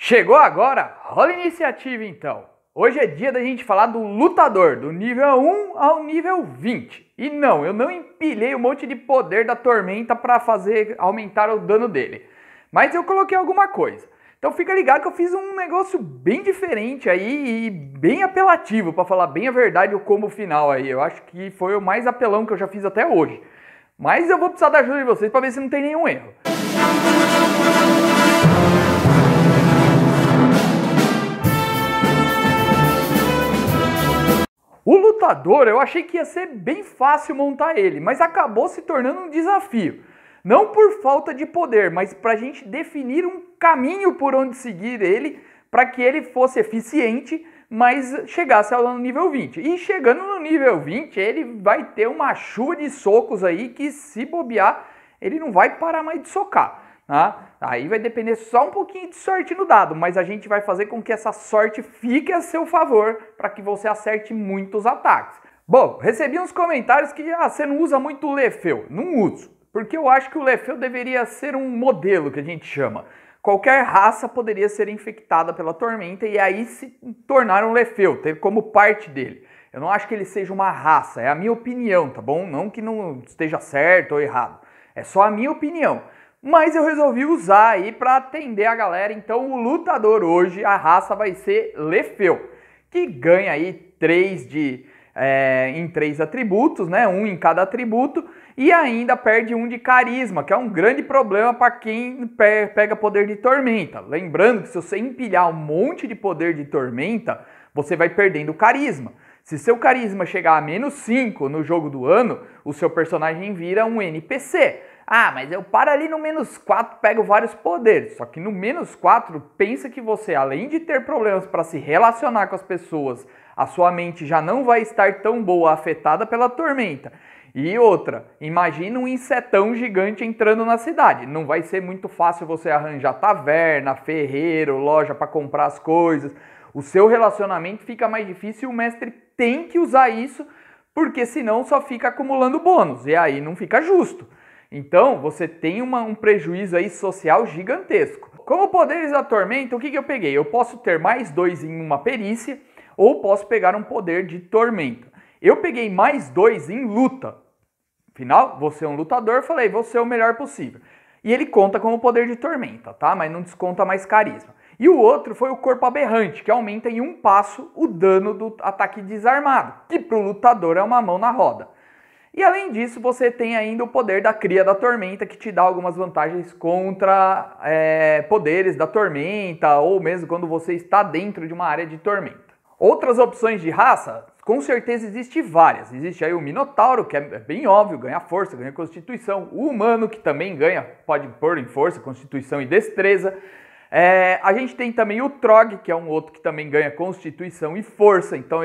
Chegou agora? Rola a iniciativa então! Hoje é dia da gente falar do lutador, do nível 1 ao nível 20. E não, eu não empilhei um monte de poder da tormenta para fazer aumentar o dano dele. Mas eu coloquei alguma coisa. Então fica ligado que eu fiz um negócio bem diferente aí e bem apelativo, para falar bem a verdade, o combo final aí. Eu acho que foi o mais apelão que eu já fiz até hoje. Mas eu vou precisar da ajuda de vocês para ver se não tem nenhum erro. O lutador, eu achei que ia ser bem fácil montar ele, mas acabou se tornando um desafio. Não por falta de poder, mas para a gente definir um caminho por onde seguir ele, para que ele fosse eficiente, mas chegasse ao nível 20. E chegando no nível 20, ele vai ter uma chuva de socos aí que, se bobear, ele não vai parar mais de socar. Tá? Aí vai depender só um pouquinho de sorte no dado, mas a gente vai fazer com que essa sorte fique a seu favor para que você acerte muitos ataques. Bom, recebi uns comentários que você não usa muito o Lefeu. Não uso, porque eu acho que o Lefeu deveria ser um modelo que a gente chama. Qualquer raça poderia ser infectada pela tormenta e aí se tornar um Lefeu, ter como parte dele. Eu não acho que ele seja uma raça, é a minha opinião, tá bom? Não que não esteja certo ou errado, é só a minha opinião. Mas eu resolvi usar aí para atender a galera, então o lutador hoje, a raça vai ser Lefeu, que ganha aí 3 em 3 atributos, né? 1 em cada atributo, e ainda perde 1 de carisma, que é um grande problema para quem pega poder de tormenta. Lembrando que se você empilhar um monte de poder de tormenta, você vai perdendo carisma. Se seu carisma chegar a -5 no jogo do ano, o seu personagem vira um NPC. Ah, mas eu paro ali no -4, pego vários poderes. Só que no -4, pensa que você, além de ter problemas para se relacionar com as pessoas, a sua mente já não vai estar tão boa, afetada pela tormenta. E outra, imagina um insetão gigante entrando na cidade. Não vai ser muito fácil você arranjar taverna, ferreiro, loja para comprar as coisas. O seu relacionamento fica mais difícil e o mestre tem que usar isso, porque senão só fica acumulando bônus. E aí não fica justo. Então, você tem um prejuízo aí social gigantesco. Como poderes da tormenta, o que eu peguei? Eu posso ter mais 2 em uma perícia, ou posso pegar um poder de tormenta. Eu peguei mais 2 em luta. Afinal, você é um lutador, falei, você é o melhor possível. E ele conta como poder de tormenta, tá? Mas não desconta mais carisma. E o outro foi o corpo aberrante, que aumenta em 1 passo o dano do ataque desarmado, que para o lutador é uma mão na roda. E além disso, você tem ainda o poder da cria da tormenta, que te dá algumas vantagens contra poderes da tormenta, ou mesmo quando você está dentro de uma área de tormenta. Outras opções de raça, com certeza existem várias. Existe aí o Minotauro, que é bem óbvio, ganha força, ganha constituição. O humano, que também ganha, pode pôr em força, constituição e destreza. A gente tem também o Trog, que é um outro que também ganha constituição e força. Então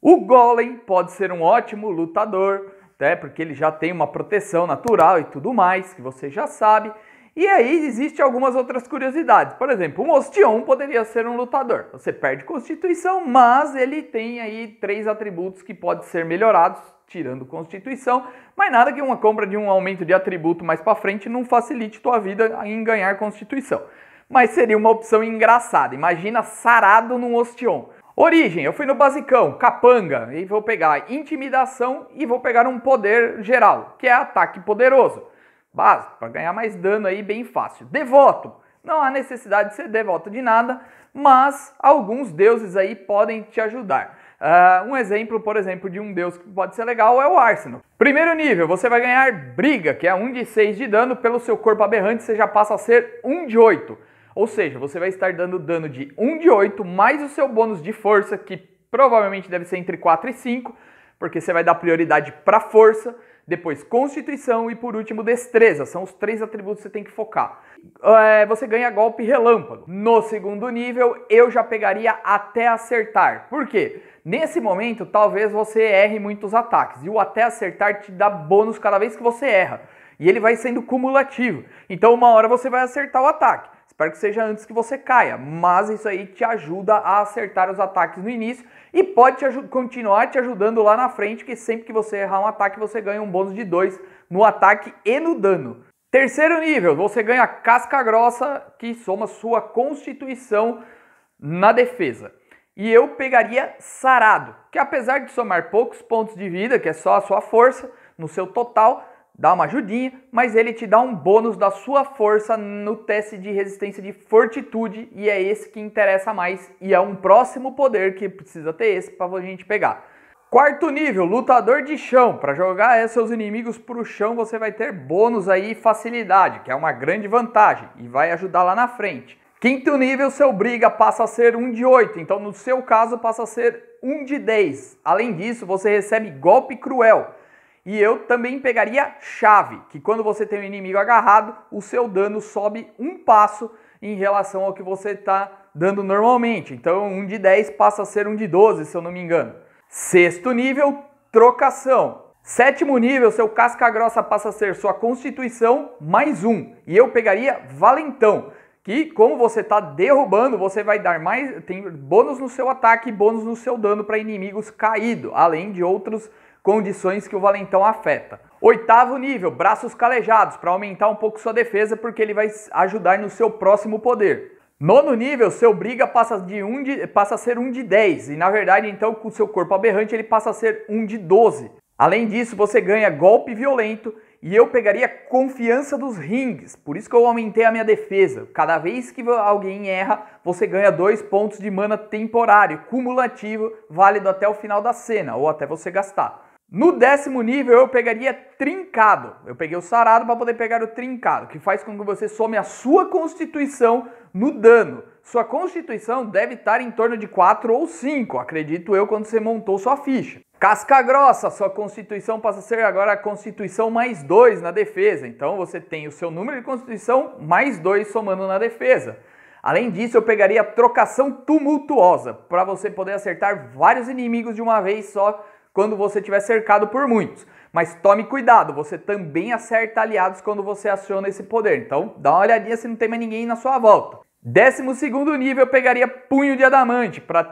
o Golem pode ser um ótimo lutador, porque ele já tem uma proteção natural e tudo mais, que você já sabe. E aí existem algumas outras curiosidades. Por exemplo, um Ostion poderia ser um lutador. Você perde constituição, mas ele tem aí 3 atributos que podem ser melhorados, tirando constituição. Mas nada que uma compra de um aumento de atributo mais para frente não facilite tua vida em ganhar constituição. Mas seria uma opção engraçada. Imagina sarado num Ostion. Origem, eu fui no basicão, capanga, e vou pegar intimidação e vou pegar um poder geral, que é ataque poderoso. Básico, para ganhar mais dano aí bem fácil. Devoto, não há necessidade de ser devoto de nada, mas alguns deuses aí podem te ajudar. Um exemplo, por exemplo, de um deus que pode ser legal é o Arsino. Primeiro nível, você vai ganhar briga, que é 1 de 6 de dano, pelo seu corpo aberrante você já passa a ser 1 de 8. Ou seja, você vai estar dando dano de 1 de 8, mais o seu bônus de força, que provavelmente deve ser entre 4 e 5, porque você vai dar prioridade para força, depois constituição e por último destreza. São os 3 atributos que você tem que focar. Você ganha golpe relâmpago. No segundo nível, eu já pegaria até acertar. Por quê? Nesse momento, talvez você erre muitos ataques, e o até acertar te dá bônus cada vez que você erra. E ele vai sendo cumulativo. Então uma hora você vai acertar o ataque. Espero que seja antes que você caia, mas isso aí te ajuda a acertar os ataques no início e pode continuar te ajudando lá na frente, que sempre que você errar um ataque, você ganha um bônus de 2 no ataque e no dano. Terceiro nível, você ganha casca grossa, que soma sua constituição na defesa. E eu pegaria sarado, que apesar de somar poucos pontos de vida, que é só a sua força, no seu total, dá uma ajudinha, mas ele te dá um bônus da sua força no teste de resistência de fortitude, e é esse que interessa mais, e é um próximo poder que precisa ter esse para a gente pegar. Quarto nível, lutador de chão. Para jogar seus inimigos para o chão, você vai ter bônus aí e facilidade, que é uma grande vantagem, e vai ajudar lá na frente. Quinto nível, seu briga passa a ser 1 de 8, então no seu caso passa a ser 1 de 10. Além disso, você recebe golpe cruel. E eu também pegaria chave, que quando você tem um inimigo agarrado, o seu dano sobe um passo em relação ao que você está dando normalmente. Então 1 de 10 passa a ser 1 de 12, se eu não me engano. Sexto nível, trocação. Sétimo nível, seu casca grossa passa a ser sua constituição mais 1. E eu pegaria valentão, que como você está derrubando, você vai dar mais, tem bônus no seu ataque e bônus no seu dano para inimigos caídos, além de outras condições que o valentão afeta. Oitavo nível, braços calejados, para aumentar um pouco sua defesa, porque ele vai ajudar no seu próximo poder. Nono nível, seu briga passa a ser 1 de 10, e na verdade então com o seu corpo aberrante ele passa a ser 1 de 12. Além disso, você ganha golpe violento, e eu pegaria confiança dos rings, por isso que eu aumentei a minha defesa. Cada vez que alguém erra, você ganha 2 pontos de mana temporário, cumulativo, válido até o final da cena, ou até você gastar. No décimo nível eu pegaria trincado, eu peguei o sarado para poder pegar o trincado, que faz com que você some a sua constituição no dano. Sua constituição deve estar em torno de 4 ou 5, acredito eu, quando você montou sua ficha. Casca grossa, sua constituição passa a ser agora a constituição mais 2 na defesa, então você tem o seu número de constituição mais 2 somando na defesa. Além disso, eu pegaria trocação tumultuosa, para você poder acertar vários inimigos de uma vez só, quando você estiver cercado por muitos. Mas tome cuidado, você também acerta aliados quando você aciona esse poder. Então dá uma olhadinha se não tem mais ninguém na sua volta. 12º nível eu pegaria punho de adamante para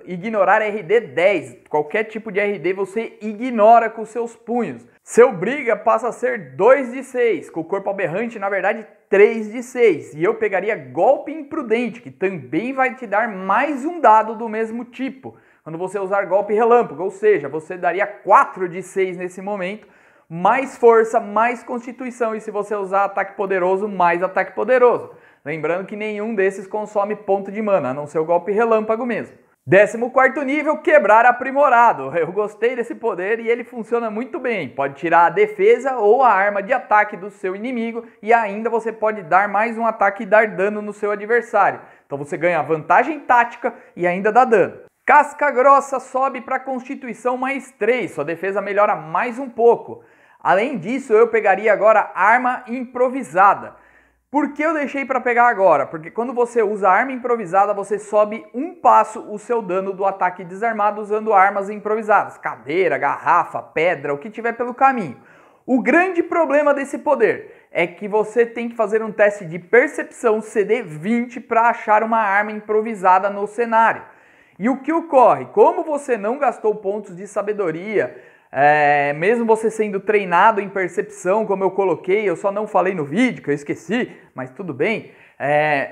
ignorar RD 10. Qualquer tipo de RD você ignora com seus punhos. Seu briga passa a ser 2 de 6, com o corpo aberrante na verdade 3 de 6. E eu pegaria golpe imprudente, que também vai te dar mais um dado do mesmo tipo quando você usar golpe relâmpago, ou seja, você daria 4 de 6 nesse momento, mais força, mais constituição, e se você usar ataque poderoso, mais ataque poderoso. Lembrando que nenhum desses consome ponto de mana, a não ser o golpe relâmpago mesmo. 14º nível, quebrar aprimorado. Eu gostei desse poder e ele funciona muito bem. Pode tirar a defesa ou a arma de ataque do seu inimigo e ainda você pode dar mais um ataque e dar dano no seu adversário. Então você ganha vantagem tática e ainda dá dano. Casca grossa sobe para constituição mais 3, sua defesa melhora mais um pouco. Além disso, eu pegaria agora arma improvisada. Por que eu deixei para pegar agora? Porque quando você usa arma improvisada, você sobe um passo o seu dano do ataque desarmado usando armas improvisadas. Cadeira, garrafa, pedra, o que tiver pelo caminho. O grande problema desse poder é que você tem que fazer um teste de percepção CD 20 para achar uma arma improvisada no cenário. E o que ocorre? Como você não gastou pontos de sabedoria, mesmo você sendo treinado em percepção, como eu coloquei, eu só não falei no vídeo, que eu esqueci, mas tudo bem,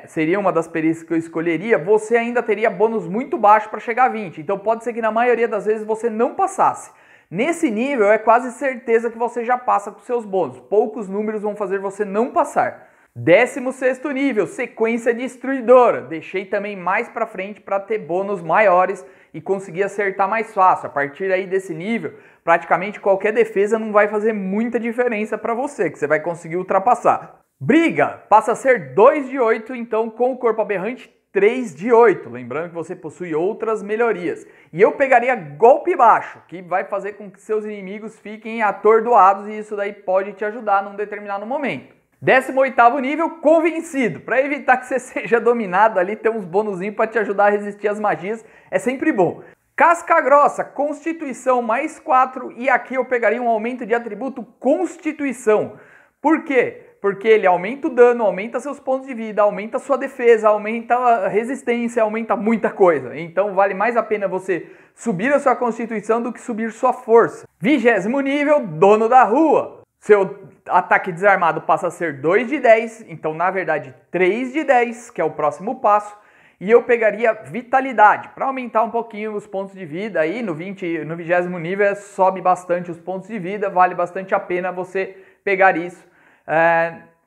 seria uma das perícias que eu escolheria, você ainda teria bônus muito baixo para chegar a 20. Então pode ser que na maioria das vezes você não passasse. Nesse nível é quase certeza que você já passa com seus bônus. Poucos números vão fazer você não passar. 16º nível, sequência destruidora. Deixei também mais pra frente para ter bônus maiores e conseguir acertar mais fácil. A partir aí desse nível, praticamente qualquer defesa não vai fazer muita diferença para você, que você vai conseguir ultrapassar. Briga passa a ser 2 de 8, então com o corpo aberrante 3 de 8. Lembrando que você possui outras melhorias. E eu pegaria golpe baixo, que vai fazer com que seus inimigos fiquem atordoados e isso daí pode te ajudar num determinado momento. 18º nível, convencido. Para evitar que você seja dominado ali, tem uns bônusinhos para te ajudar a resistir às magias. É sempre bom. Casca grossa, constituição mais 4. E aqui eu pegaria um aumento de atributo constituição. Por quê? Porque ele aumenta o dano, aumenta seus pontos de vida, aumenta sua defesa, aumenta a resistência, aumenta muita coisa. Então vale mais a pena você subir a sua constituição do que subir sua força. 20º nível, dono da rua. seu ataque desarmado passa a ser 2 de 10, então na verdade 3 de 10, que é o próximo passo. E eu pegaria vitalidade, para aumentar um pouquinho os pontos de vida aí, no 20º nível sobe bastante os pontos de vida, vale bastante a pena você pegar isso.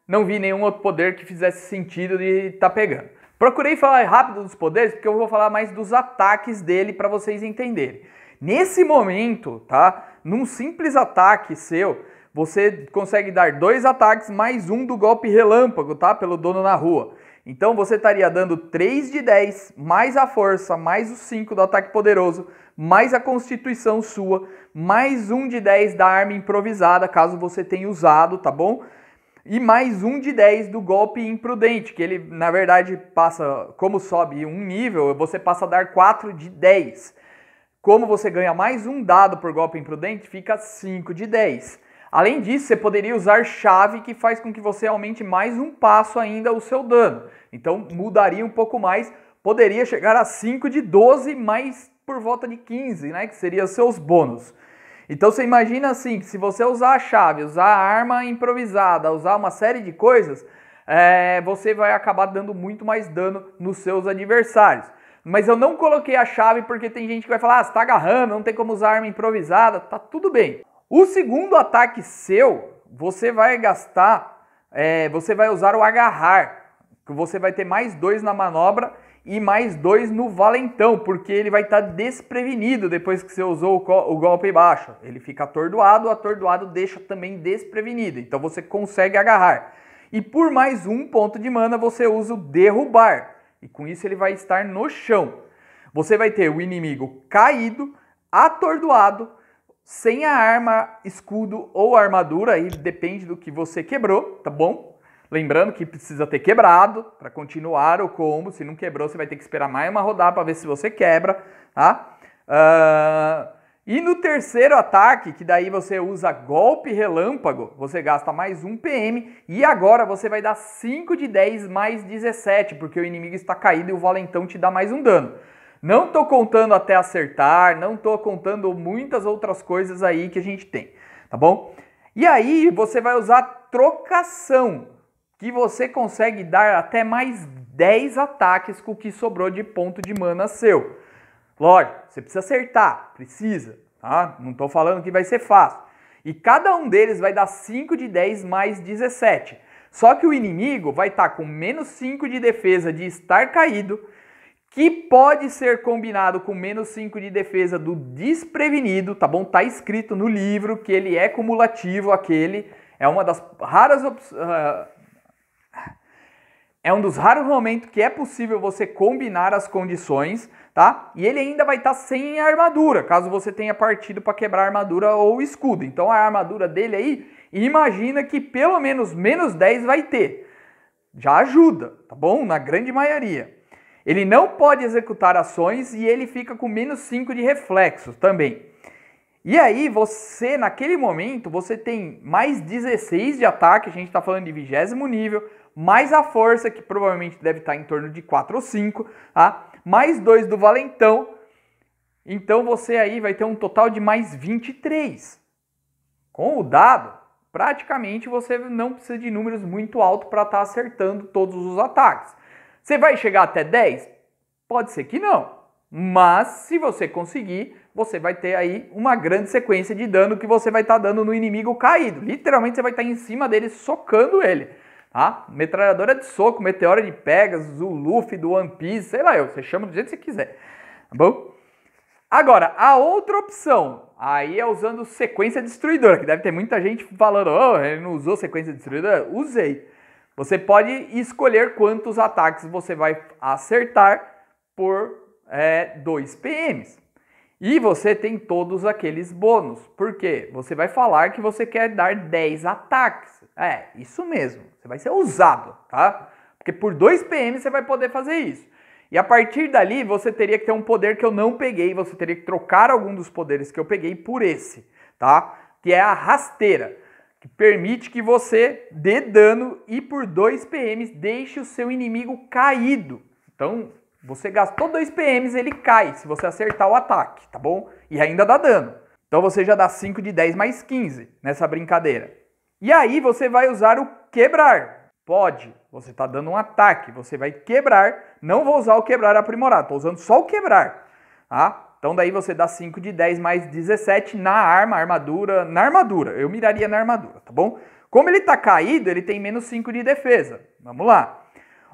Não vi nenhum outro poder que fizesse sentido de estar pegando. Procurei falar rápido dos poderes, porque eu vou falar mais dos ataques dele para vocês entenderem. Nesse momento, tá? Num simples ataque seu, você consegue dar 2 ataques mais um do golpe relâmpago, tá? Pelo dono na rua. Então você estaria dando 3 de 10, mais a força, mais os 5 do ataque poderoso, mais a constituição sua, mais 1 de 10 da arma improvisada, caso você tenha usado, tá bom? E mais 1 de 10 do golpe imprudente, que ele, na verdade, passa, como sobe um nível, você passa a dar 4 de 10. Como você ganha mais um dado por golpe imprudente, fica 5 de 10. Além disso, você poderia usar chave, que faz com que você aumente mais um passo ainda o seu dano. Então mudaria um pouco mais, poderia chegar a 5 de 12, mais por volta de 15, né? Que seria os seus bônus. Então você imagina assim, que se você usar a chave, usar a arma improvisada, usar uma série de coisas, você vai acabar dando muito mais dano nos seus adversários. Mas eu não coloquei a chave porque tem gente que vai falar, você tá agarrando, não tem como usar arma improvisada, tá tudo bem. O segundo ataque seu, você vai gastar, você vai usar o agarrar, que você vai ter mais 2 na manobra e mais 2 no valentão, porque ele vai estar desprevenido depois que você usou o golpe baixo. Ele fica atordoado, o atordoado deixa também desprevenido, então você consegue agarrar. E por mais 1 ponto de mana você usa o derrubar, e com isso ele vai estar no chão. Você vai ter o inimigo caído, atordoado, sem a arma, escudo ou armadura, aí depende do que você quebrou, tá bom? Lembrando que precisa ter quebrado para continuar o combo. Se não quebrou, você vai ter que esperar mais uma rodada para ver se você quebra, tá? E no terceiro ataque, que daí você usa golpe relâmpago, você gasta mais 1 PM e agora você vai dar 5 de 10 mais 17, porque o inimigo está caído e o valentão te dá mais um dano. Não tô contando até acertar, não tô contando muitas outras coisas aí que a gente tem, tá bom? E aí você vai usar trocação, que você consegue dar até mais 10 ataques com o que sobrou de ponto de mana seu. Lógico, você precisa acertar, precisa, tá? Não tô falando que vai ser fácil. E cada um deles vai dar 5 de 10 mais 17. Só que o inimigo vai estar com menos 5 de defesa de estar caído, que pode ser combinado com menos 5 de defesa do desprevenido, tá bom? Tá escrito no livro que ele é cumulativo, aquele é uma das raras é um dos raros momentos que é possível você combinar as condições, tá? E ele ainda vai estar sem armadura, caso você tenha partido para quebrar a armadura ou escudo. Então a armadura dele aí, imagina que pelo menos menos 10 vai ter. Já ajuda, tá bom? Na grande maioria. Ele não pode executar ações e ele fica com menos 5 de reflexos também. E aí você, naquele momento, você tem mais 16 de ataque, a gente está falando de 20º nível, mais a força, que provavelmente deve estar em torno de 4 ou 5, tá? Mais 2 do valentão, então você aí vai ter um total de mais 23. Com o dado, praticamente você não precisa de números muito altos para estar acertando todos os ataques. Você vai chegar até 10? Pode ser que não, mas se você conseguir, você vai ter aí uma grande sequência de dano que você vai estar dando no inimigo caído. Literalmente você vai estar em cima dele, socando ele. Tá? Metralhadora de soco, meteora de Pegasus, o Luffy do One Piece, sei lá você chama do jeito que você quiser, tá bom? Agora, a outra opção, aí é usando sequência destruidora, que deve ter muita gente falando, ele não usou sequência destruidora? Usei. Você pode escolher quantos ataques você vai acertar por 2 PMs. E você tem todos aqueles bônus. Por quê? Você vai falar que você quer dar 10 ataques. Isso mesmo. Você vai ser ousado, tá? Porque por 2 PM você vai poder fazer isso. E a partir dali você teria que ter um poder que eu não peguei. Você teria que trocar algum dos poderes que eu peguei por esse, tá? Que é a rasteira, que permite que você dê dano e por 2 PMs deixe o seu inimigo caído. Então, você gastou 2 PMs, ele cai, se você acertar o ataque, tá bom? E ainda dá dano. Então você já dá 5 de 10 mais 15 nessa brincadeira. E aí você vai usar o quebrar. Pode, você está dando um ataque, você vai quebrar. Não vou usar o quebrar aprimorado, estou usando só o quebrar. Tá? Então daí você dá 5 de 10 mais 17 na armadura. Na armadura, eu miraria na armadura, tá bom? Como ele está caído, ele tem menos 5 de defesa. Vamos lá.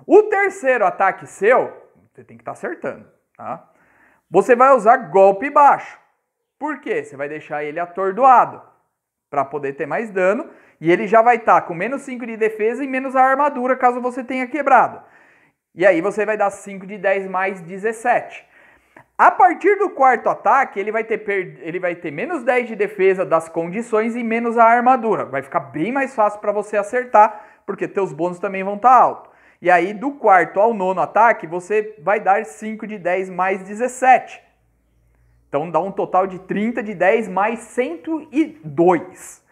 O terceiro ataque seu, você tem que estar acertando, tá? Você vai usar golpe baixo. Por quê? Você vai deixar ele atordoado para poder ter mais dano. E ele já vai estar com menos 5 de defesa e menos a armadura, caso você tenha quebrado. E aí você vai dar 5 de 10 mais 17. A partir do quarto ataque, ele vai ter menos 10 de defesa das condições e menos a armadura. Vai ficar bem mais fácil para você acertar, porque teus bônus também vão estar altos. E aí, do quarto ao nono ataque, você vai dar 5 de 10 mais 17. Então dá um total de 30 de 10 mais 102.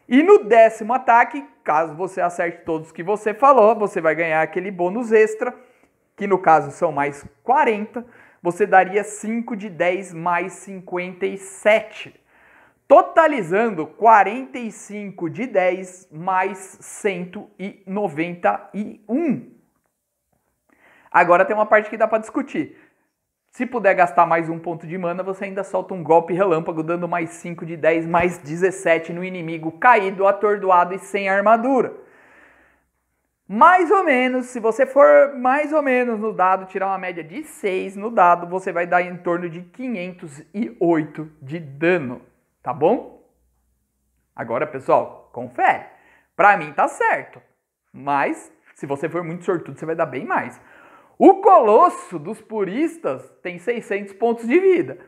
E no décimo ataque, caso você acerte todos que você falou, você vai ganhar aquele bônus extra, que no caso são mais 40, você daria 5 de 10 mais 57, totalizando 45 de 10 mais 191. Agora tem uma parte que dá para discutir. Se puder gastar mais um ponto de mana, você ainda solta um golpe relâmpago, dando mais 5 de 10, mais 17 no inimigo caído, atordoado e sem armadura. Mais ou menos, se você for mais ou menos no dado, tirar uma média de 6 no dado, você vai dar em torno de 508 de dano, tá bom? Agora, pessoal, confere. Pra mim tá certo, mas se você for muito sortudo, você vai dar bem mais. O Colosso dos Puristas tem 600 pontos de vida.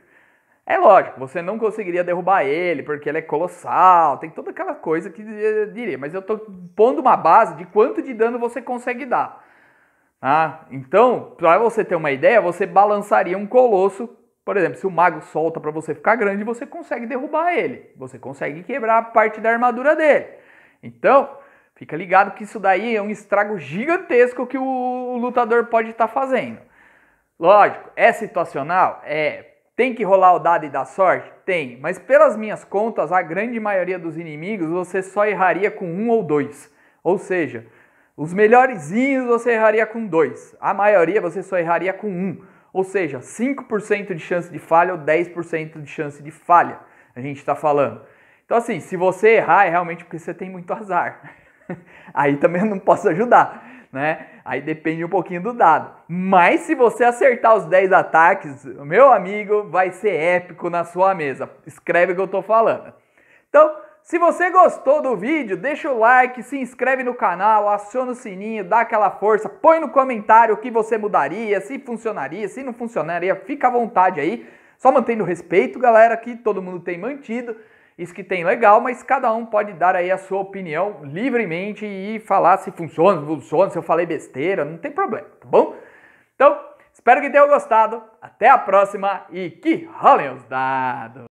É lógico, você não conseguiria derrubar ele, porque ele é colossal, tem toda aquela coisa que eu diria, mas eu tô pondo uma base de quanto de dano você consegue dar. Tá? Então, para você ter uma ideia, você balançaria um Colosso, por exemplo, se o Mago solta para você ficar grande, você consegue derrubar ele, você consegue quebrar parte da armadura dele. Então, fica ligado que isso daí é um estrago gigantesco que o lutador pode estar fazendo. Lógico, é situacional? É. Tem que rolar o dado e dar sorte? Tem. Mas pelas minhas contas, a grande maioria dos inimigos você só erraria com 1 ou 2. Ou seja, os melhorzinhos você erraria com 2. A maioria você só erraria com 1. Ou seja, 5% de chance de falha ou 10% de chance de falha. A gente está falando. Então assim, se você errar é realmente porque você tem muito azar. Aí também eu não posso ajudar, né? Aí depende um pouquinho do dado. Mas se você acertar os 10 ataques, meu amigo, vai ser épico na sua mesa. Escreve o que eu tô falando. Então, se você gostou do vídeo, deixa o like, se inscreve no canal, aciona o sininho, dá aquela força, põe no comentário o que você mudaria, se funcionaria, se não funcionaria, fica à vontade aí. Só mantendo respeito, galera, que todo mundo tem mantido. Isso que tem legal, mas cada um pode dar aí a sua opinião livremente e falar se funciona, se eu falei besteira, não tem problema, tá bom? Então, espero que tenham gostado, até a próxima e que rolem os dados!